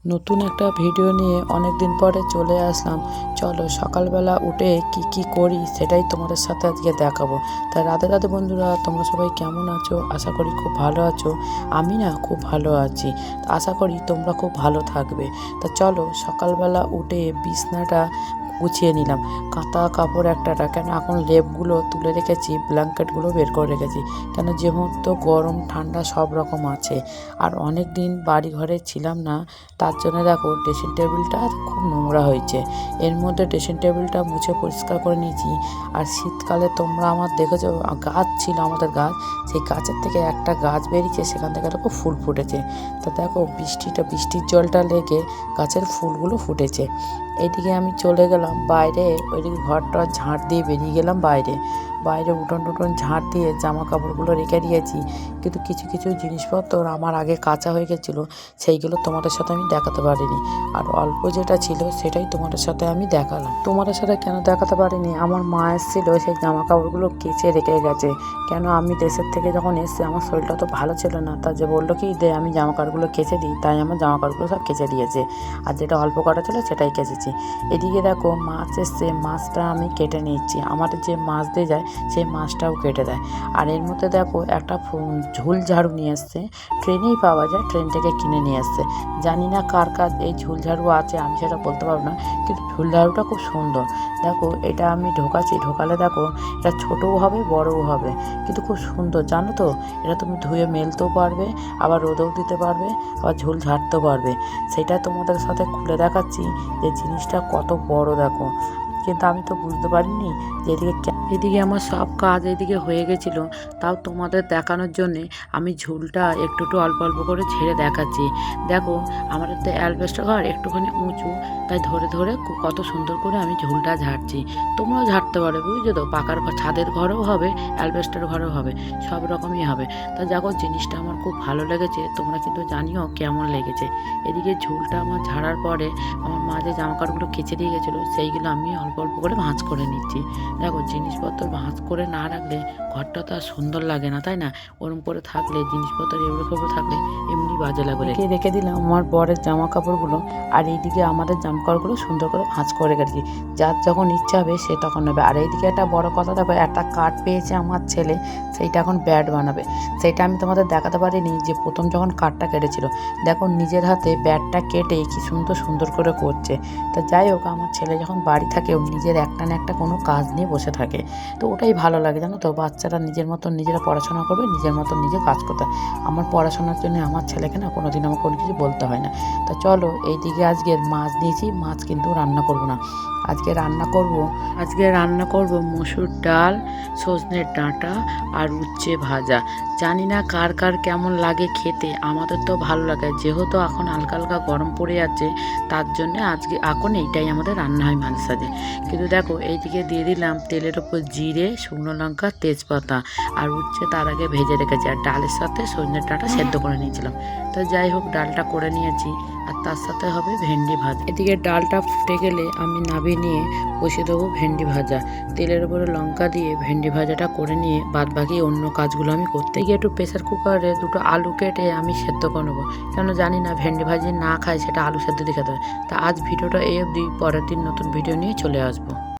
নতুন একটা ভিডিও নিয়ে অনেক দিন পরে চলে আসলাম। চলো সকালবেলা উঠে কি করি সেটাই তোমাদের সাথে আজকে দেখাবো। তাই রাধে রাধে বন্ধুরা, তোমরা সবাই কেমন আছো? আশা করি খুব ভালো আছো। আমি না খুব ভালো আছি, আশা করি তোমরা খুব ভালো থাকবে। তা চলো সকালবেলা উঠে বিছনাটা গুছিয়ে নিলাম। কাঁথা কাপড় একটা কেন এখন লেপগুলো তুলে রেখেছি, ব্ল্যাঙ্কেটগুলো বের করে রেখেছি, কেন যেহেতু গরম ঠান্ডা সব রকম আছে। আর অনেক দিন বাড়ি ঘরে ছিলাম না, তার জন্য দেখো ড্রেসিং টেবিলটা খুব নোংরা হয়েছে। এর মধ্যে ড্রেসিং টেবিলটা মুছে পরিষ্কার করে নিয়েছি। আর শীতকালে তোমরা আমার দেখেছো, গাছ ছিল আমাদের গাছ, সেই গাছের থেকে একটা গাছ বেরিয়েছে, সেখান থেকে দেখো ফুল ফুটেছে। তা দেখো বৃষ্টির জলটা লেগে গাছের ফুলগুলো ফুটেছে। এইদিকে আমি চলে গেলাম বাইরে, ওইদিকে ঘরটা ঝাঁট দিয়ে বেরিয়ে গেলাম বাইরে। উঠোন টুটন ঝাঁট দিয়ে জামা কাপড়গুলো রেখে দিয়েছি, কিন্তু কিছু জিনিসপত্র আমার আগে কাঁচা হয়ে গেছিলো, সেইগুলো তোমাদের সাথে আমি দেখাতে পারিনি। আর অল্প যেটা ছিল সেটাই তোমাদের সাথে আমি দেখালাম। তোমাদের সাথে কেন দেখাতে পারিনি, আমার মা এসেছিলো, সেই জামা কাপড়গুলো কেচে রেখে গেছে। কেন আমি দেশের থেকে যখন এসছি আমার শরীরটা তো ভালো ছিল না, তা যে বললো কি দে আমি জামা কাপড়গুলো কেচে দিই, তাই আমার জামা কাপড়গুলো সব কেচে দিয়েছে। আর যেটা অল্প কটা ছিল সেটাই কেচেছি। এদিকে দেখো মাছ এসছে, মাছটা আমি কেটে নিচ্ছি। আমাদের যে মাছ দিয়ে যায় সেই মাছটাও কেটে দেয়। আর এর মধ্যে দেখো একটা ঝুল ঝাড়ু নিয়ে এসছে, ট্রেনেই পাওয়া যায়, ট্রেন থেকে কিনে নিয়ে এসছে। জানি না কার কাজ এই ঝুল ঝাড়ু আছে, আমি সেটা বলতে পারবো না, কিন্তু ঝুল ঝাড়ুটা খুব সুন্দর। দেখো এটা আমি ঢোকালে দেখো এটা ছোটও হবে বড়ও হবে, কিন্তু খুব সুন্দর জানো তো। এটা তুমি ধুয়ে মেলতেও পারবে, আবার রোদেও দিতে পারবে, আবার ঝুল ঝাড়তেও পারবে। সেটা তোমাদের সাথে খুলে দেখাচ্ছি যে জিনিসটা কত বড় দেখো। কিন্তু আমি তো বুঝতে পারিনি যে এদিকে আমার সব কাজ এদিকে হয়ে গেছিলো, তাও তোমাদের দেখানোর জন্যে আমি ঝুলটা একটু অল্প করে ছেড়ে দেখাচ্ছি। দেখো আমাদের তো অ্যালবেস্টার ঘর একটুখানি উঁচু, তাই ধরে কত সুন্দর করে আমি ঝুলটা ঝাড়ছি। তোমরাও ঝাড়তে পারো, বুঝছো তো, পাকার ঘর ছাদের ঘরেও হবে, অ্যালবেস্টার ঘরেও হবে, সব রকমই হবে। তা দেখো জিনিসটা আমার খুব ভালো লেগেছে, তোমরা কিন্তু জানিও কেমন লেগেছে। এদিকে ঝুলটা আমার ঝাড়ার পরে আমার মা যে জামাকাপড়গুলো কেচে দিয়ে গেছিলো সেইগুলো আমি অল্প করে ভাঁজ করে নিচ্ছি। দেখো জিনিসপত্র ভাঁজ করে না রাখলে ঘরটা তো আর সুন্দর লাগে না, তাই না? ওরম করে থাকলে জিনিসপত্র এবড়ো খেবড়ো থাকলে এমনি বাজে লাগে। রেখে দিলাম আমার বরের জামা কাপড়গুলো, আর এইদিকে আমাদের জামা কাপড়গুলো সুন্দর করে ভাঁজ করে রেখেছি। যার যখন ইচ্ছা হবে সে তখন নেবে। আর এইদিকে একটা বড় কথা, দেখো একটা কাঠ পেয়েছে আমার ছেলে, সেইটা এখন ব্যাট বানাবে। সেইটা আমি তোমাদের দেখাতে পারিনি যে প্রথম যখন কাঠটা কেটেছিল, দেখো নিজের হাতে ব্যাটটা কেটে কি সুন্দর করে করছে। তা যাই হোক, আমার ছেলে যখন বাড়ি থাকে ও নিজের একটা না একটা কোনো কাজ নিয়ে বসে থাকে, তো ওটাই ভালো লাগে জানো তো। বাচ্চারা নিজের মতন নিজেরা পড়াশোনা করবে, নিজের মতন নিজে কাজ করতে হয়। আমার পড়াশোনার জন্য আমার ছেলেকে না কোনোদিন আমাকে কোনো কিছু বলতে হয় না। তা চলো এইদিকে আজকে মাছ নিয়েছি, মাছ কিন্তু রান্না করব না, আজকে রান্না করব মসুর ডাল, সজনের ডাঁটা আর উচ্ছে ভাজা। জানি না কার কেমন লাগে খেতে, আমাদের তো ভালো লাগে, যেহেতু এখন হালকা গরম পড়ে যাচ্ছে, তার জন্যে আজকে এখন এইটাই আমাদের রান্না হয় মাঝে সাঝে। কিন্তু দেখো এইদিকে দিয়ে দিলাম তেলের ওপর জিরে, শুকনো লঙ্কা, তেজপাতা আর উচ্ছে তার আগে ভেজে রেখেছি। আর ডালের সাথে সজনের ডাঁটা সেদ্ধ করে নিয়েছিলাম। তো যাই হোক ডালটা করে নিয়েছি, আর তার সাথে হবে ভেন্ডি ভাজা। এদিকে ডালটা ফুটে গেলে আমি নামিয়ে নিয়ে বসিয়ে দেবো ভেন্ডি ভাজা। তেলের উপরে লঙ্কা দিয়ে ভেন্ডি ভাজাটা করে নিয়ে বাদ বাকি অন্য কাজগুলো আমি করতে গিয়ে একটু প্রেসার কুকারে দুটো আলু কেটে আমি সেদ্ধ করে নেবো, কেন জানি না ভেন্ডি ভাজি না খাই সেটা আলু সেদ্ধ দিয়ে খেতে হবে। তা আজ ভিডিওটা এই অবধি, পরের দিন নতুন ভিডিও নিয়ে চলে আসবো।